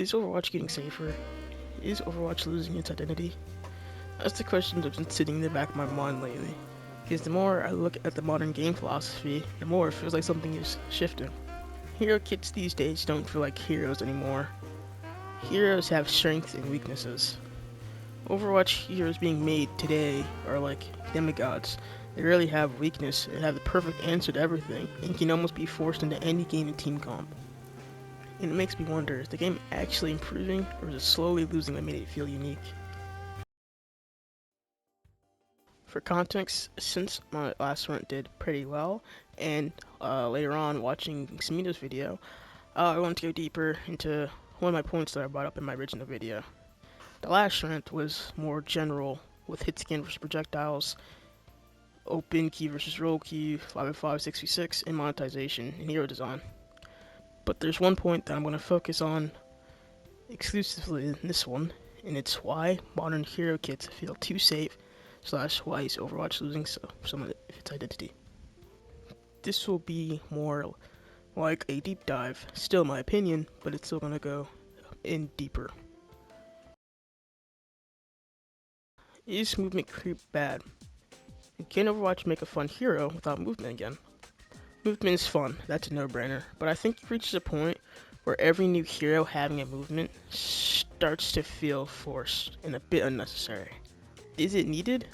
Is Overwatch getting safer? Is Overwatch losing its identity? That's the question that's been sitting in the back of my mind lately. Because the more I look at the modern game philosophy, the more it feels like something is shifting. Hero kits these days don't feel like heroes anymore. Heroes have strengths and weaknesses. Overwatch heroes being made today are like demigods. They rarely have weakness, they have the perfect answer to everything, and can almost be forced into any game in team comp. And it makes me wonder, is the game actually improving, or is it slowly losing what made it feel unique? For context, since my last run did pretty well, and later on watching Samito's video, I wanted to go deeper into one of my points that I brought up in my original video. The last rant was more general, with hit scan versus projectiles, open key versus roll key, 5v5, 6v6, and monetization and hero design. But there's one point that I'm going to focus on exclusively in this one, and it's why modern hero kits feel too safe, / why is Overwatch losing some of its identity. This will be more like a deep dive, still my opinion, but it's still going to go in deeper. Is movement creep bad? And can Overwatch make a fun hero without movement again? Movement is fun, that's a no-brainer, but I think it reaches a point where every new hero having a movement starts to feel forced and a bit unnecessary. Is it needed?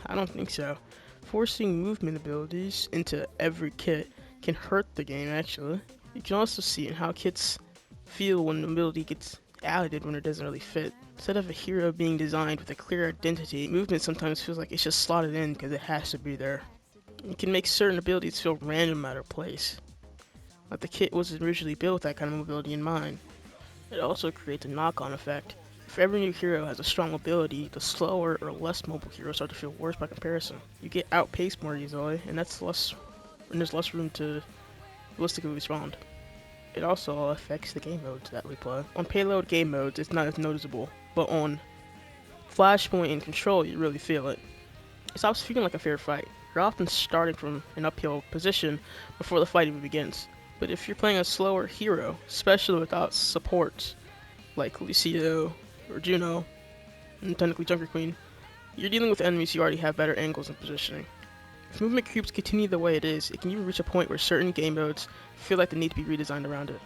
I don't think so. Forcing movement abilities into every kit can hurt the game, actually. You can also see in how kits feel when the ability gets added when it doesn't really fit. Instead of a hero being designed with a clear identity, movement sometimes feels like it's just slotted in because it has to be there. It can make certain abilities feel random out of place. Like the kit wasn't originally built with that kind of mobility in mind. It also creates a knock-on effect. If every new hero has a strong ability, the slower or less mobile heroes start to feel worse by comparison. You get outpaced more easily, and there's less room to realistically respond. It also affects the game modes that we play. On payload game modes, it's not as noticeable, but on Flashpoint and Control, you really feel it. It stops feeling like a fair fight. You're often starting from an uphill position before the fight even begins. But if you're playing a slower hero, especially without supports, like Lucio or Juno, and technically Junker Queen, you're dealing with enemies who already have better angles and positioning. If movement creeps continue the way it is, it can even reach a point where certain game modes feel like they need to be redesigned around it.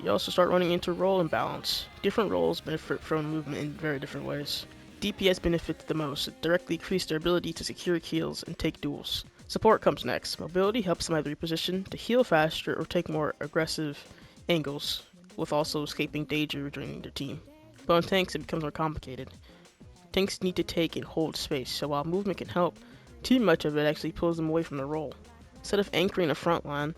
You also start running into role imbalance. Different roles benefit from movement in very different ways. DPS benefits the most. It directly increases their ability to secure kills and take duels. Support comes next. Mobility helps them either reposition to heal faster or take more aggressive angles, with also escaping danger during their team. But on tanks, it becomes more complicated. Tanks need to take and hold space, so while movement can help, too much of it actually pulls them away from their role. Instead of anchoring the front line,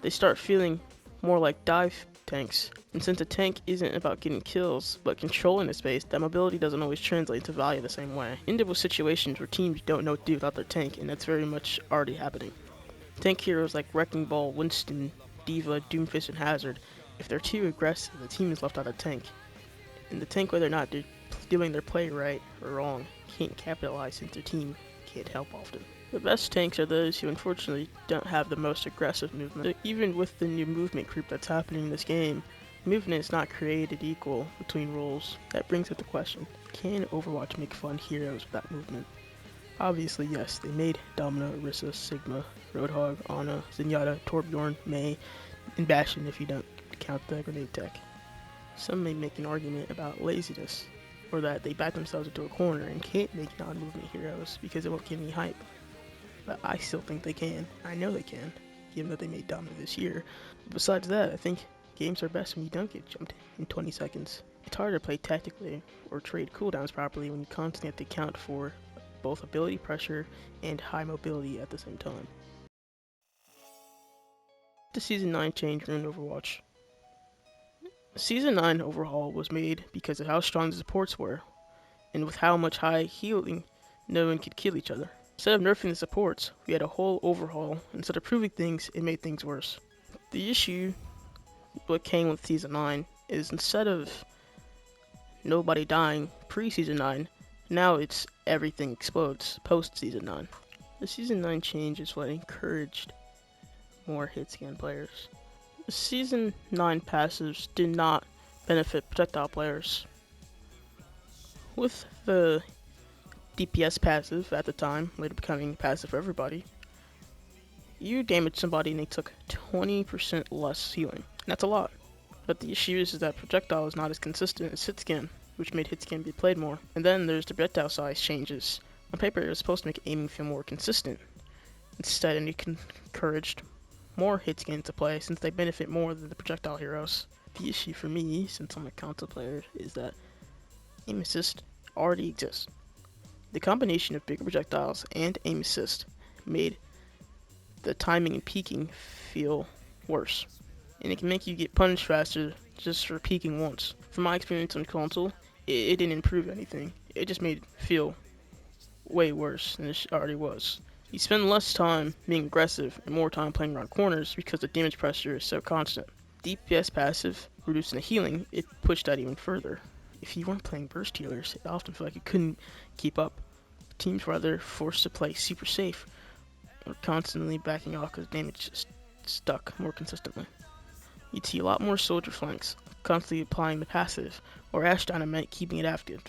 they start feeling more like dive tanks. And since a tank isn't about getting kills, but controlling the space, that mobility doesn't always translate into value the same way. End up with situations where teams don't know what to do without their tank, and that's very much already happening. Tank heroes like Wrecking Ball, Winston, Diva, Doomfist, and Hazard, if they're too aggressive, the team is left out of tank. And the tank, whether or not they're doing their play right or wrong, can't capitalize since their team can't help often. The best tanks are those who unfortunately don't have the most aggressive movement. So even with the new movement creep that's happening in this game, movement is not created equal between roles. That brings up the question, can Overwatch make fun heroes without movement? Obviously yes, they made Domino, Orisa, Sigma, Roadhog, Ana, Zenyatta, Torbjorn, Mei, and Bastion if you don't count the grenade tech. Some may make an argument about laziness, or that they back themselves into a corner and can't make non-movement heroes because it won't get any hype. But I still think they can. I know they can, given that they made Domino this year. Besides that, I think games are best when you don't get jumped in 20 seconds. It's hard to play tactically or trade cooldowns properly when you constantly have to account for both ability pressure and high mobility at the same time. The Season 9 change in Overwatch. The Season 9 overhaul was made because of how strong the supports were, and with how much high healing no one could kill each other. Instead of nerfing the supports, we had a whole overhaul. Instead of improving things, it made things worse. The issue what came with Season 9 is instead of nobody dying pre-Season 9, now it's everything explodes post-Season 9. The Season 9 change is what encouraged more hit scan players. The Season 9 passives did not benefit projectile players. With the DPS passive at the time, later becoming passive for everybody, you damage somebody and they took 20% less healing. And that's a lot. But the issue is that projectile is not as consistent as hit scan, which made hit scan be played more. And then there's the projectile size changes. On paper, it was supposed to make aiming feel more consistent. Instead, it encouraged more hit scan to play since they benefit more than the projectile heroes. The issue for me, since I'm a console player, is that aim assist already exists. The combination of bigger projectiles and aim assist made the timing and peeking feel worse. And it can make you get punished faster just for peeking once. From my experience on console, it didn't improve anything. It just made it feel way worse than it already was. You spend less time being aggressive and more time playing around corners because the damage pressure is so constant. DPS passive, reducing the healing, it pushed that even further. If you weren't playing burst healers, it often felt like you couldn't keep up. Teams were either forced to play super safe or constantly backing off because damage just stuck more consistently. You'd see a lot more soldier flanks, constantly applying the passive, or Ash Dynamite keeping it active,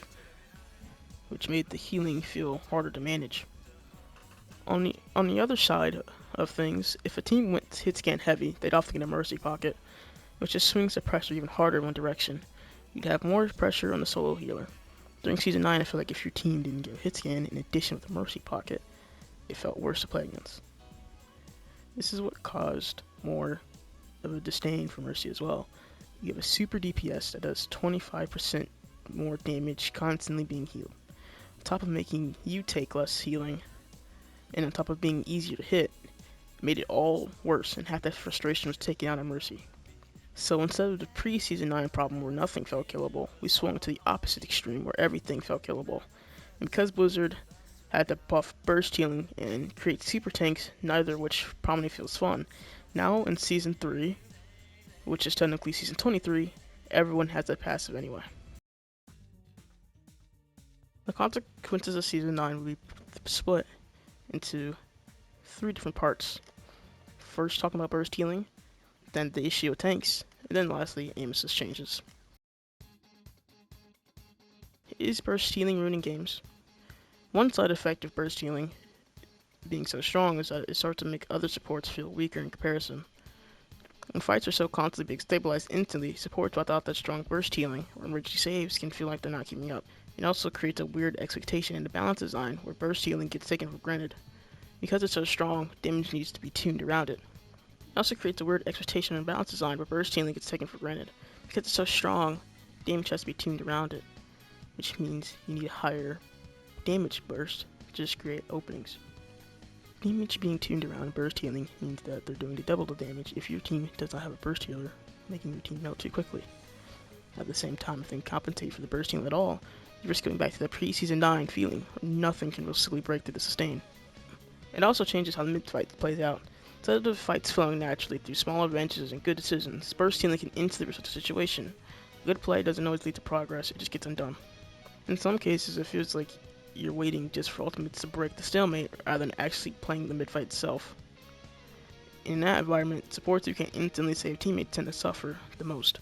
which made the healing feel harder to manage. On the other side of things, if a team went hit scan heavy, they'd often get a mercy pocket, which just swings the pressure even harder in one direction. You'd have more pressure on the solo healer. During Season 9, I feel like if your team didn't get a hit scan in addition with a mercy pocket, it felt worse to play against. This is what caused more of a disdain for mercy as well. You have a super DPS that does 25% more damage constantly being healed. On top of making you take less healing, and on top of being easier to hit, made it all worse, and half that frustration was taken out on mercy. So instead of the pre-Season 9 problem where nothing felt killable, we swung to the opposite extreme where everything felt killable. And because Blizzard had to buff burst healing and create super tanks, neither of which probably feels fun, now in Season 3, which is technically Season 23, everyone has that passive anyway. The consequences of Season 9 will be split into 3 different parts. First, talking about burst healing, then the issue of tanks, and then lastly, aim assist changes. Is burst healing ruining games? One side effect of burst healing being so strong is that it starts to make other supports feel weaker in comparison. When fights are so constantly being stabilized instantly, supports without that strong burst healing or emergency saves can feel like they're not keeping up. It also creates a weird expectation in the balance design where burst healing gets taken for granted. Because it's so strong, damage needs to be tuned around it. It also creates a weird expectation in balance design where burst healing gets taken for granted. Because it's so strong, damage has to be tuned around it, which means you need a higher damage burst to just create openings. Damage being tuned around burst healing means that they're doing double the damage if your team does not have a burst healer, making your team melt too quickly. At the same time, if they compensate for the burst healing at all, you risk going back to the pre-Season 9 feeling where nothing can realistically break through the sustain. It also changes how the mid-fight plays out. Instead of the fights flowing naturally through small advantages and good decisions, burst healing can instantly reset the situation. Good play doesn't always lead to progress, it just gets undone. In some cases, it feels like you're waiting just for ultimates to break the stalemate rather than actually playing the mid-fight itself. In that environment, supports who can instantly save teammates tend to suffer the most.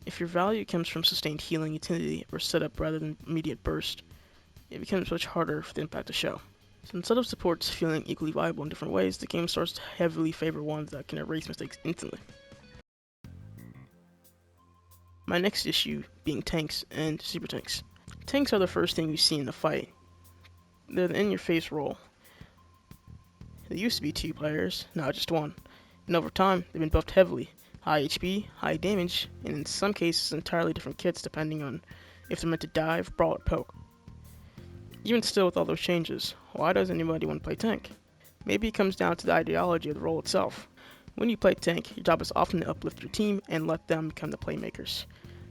If your value comes from sustained healing utility or setup rather than immediate burst, it becomes much harder for the impact to show. So instead of supports feeling equally viable in different ways, the game starts to heavily favor ones that can erase mistakes instantly. My next issue being tanks and super tanks. Tanks are the first thing you see in the fight. They're the in-your-face role. There used to be 2 players, now just 1. And over time, they've been buffed heavily. High HP, high damage, and in some cases entirely different kits depending on if they're meant to dive, brawl, or poke. Even still with all those changes, why does anybody want to play tank? Maybe it comes down to the ideology of the role itself. When you play tank, your job is often to uplift your team and let them become the playmakers.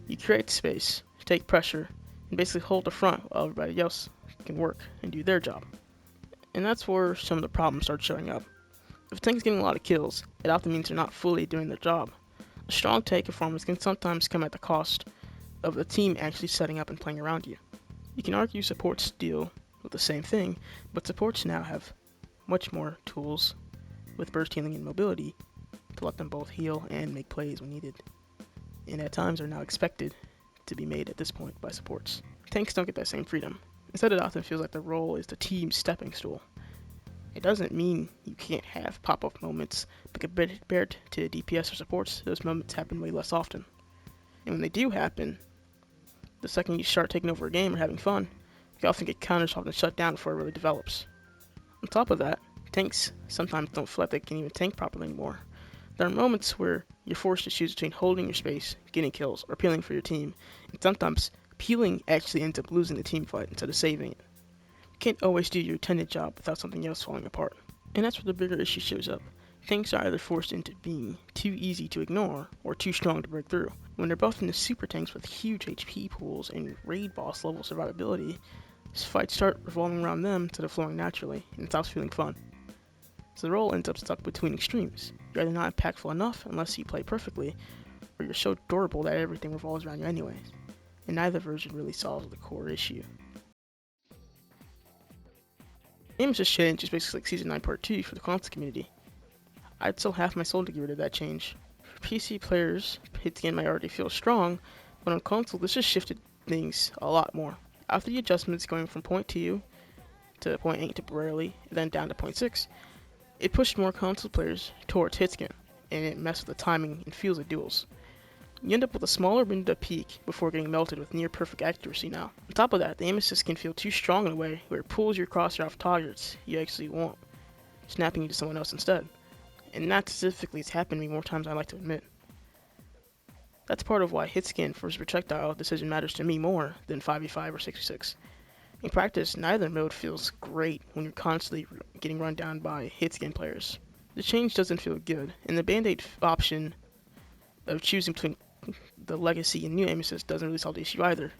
You create space, take pressure, and basically hold the front while everybody else can work and do their job. And that's where some of the problems start showing up. If a tank's getting a lot of kills, it often means they're not fully doing their job. A strong tank performance can sometimes come at the cost of the team actually setting up and playing around you. You can argue supports deal with the same thing, but supports now have much more tools with burst healing and mobility to let them both heal and make plays when needed. and at times are now expected to be made at this point by supports. Tanks don't get that same freedom. Instead, it often feels like the role is the team's stepping stool. It doesn't mean you can't have pop-up moments, but compared to DPS or supports, those moments happen way less often. And when they do happen, the second you start taking over a game or having fun, you often get counter-swapped and shut down before it really develops. On top of that, tanks sometimes don't feel like they can even tank properly anymore. There are moments where you're forced to choose between holding your space, getting kills, or peeling for your team, and sometimes peeling actually ends up losing the team fight instead of saving it. You can't always do your intended job without something else falling apart. And that's where the bigger issue shows up. Tanks are either forced into being too easy to ignore or too strong to break through. When they're both into super tanks with huge HP pools and raid boss level survivability, fights start revolving around them instead of flowing naturally, and it stops feeling fun. So the role ends up stuck between extremes. You're either not impactful enough unless you play perfectly, or you're so durable that everything revolves around you anyways. And neither version really solves the core issue. The game has just changed, it's basically like Season 9 Part 2 for the console community. I'd sell half my soul to get rid of that change. For PC players, hit scan might already feel strong, but on console this just shifted things a lot more. After the adjustments going from point 2 to point 8 temporarily, and then down to point 6, it pushed more console players towards hit scan, and it messed with the timing and feels of duels. You end up with a smaller window to peak before getting melted with near perfect accuracy now. On top of that, the aim assist can feel too strong in a way where it pulls your crosshair off targets you actually want, snapping you to someone else instead. And that specifically has happened to me more times than I like to admit. That's part of why hit scan versus projectile decision matters to me more than 5v5 or 6v6. In practice, neither mode feels great when you're constantly getting run down by hit scan players. The change doesn't feel good, and the band-aid option of choosing between the legacy and new aim assist doesn't really solve the issue either.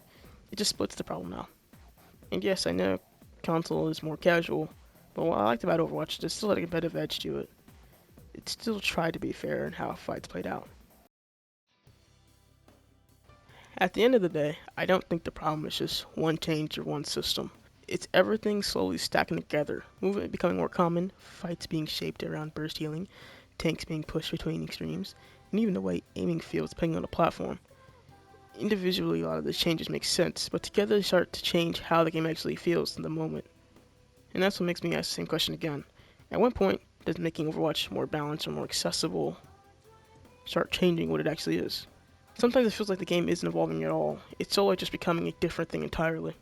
It just splits the problem now. And yes, I know console is more casual, but what I liked about Overwatch is it still had a competitive edge to it. It still tried to be fair in how fights played out. At the end of the day, I don't think the problem is just one change or one system. It's everything slowly stacking together, movement becoming more common, fights being shaped around burst healing, tanks being pushed between extremes, and even the way aiming feels depending on the platform. Individually, a lot of these changes make sense, but together they start to change how the game actually feels in the moment. And that's what makes me ask the same question again. At what point does making Overwatch more balanced or more accessible start changing what it actually is? Sometimes it feels like the game isn't evolving at all. It's solo just becoming a different thing entirely.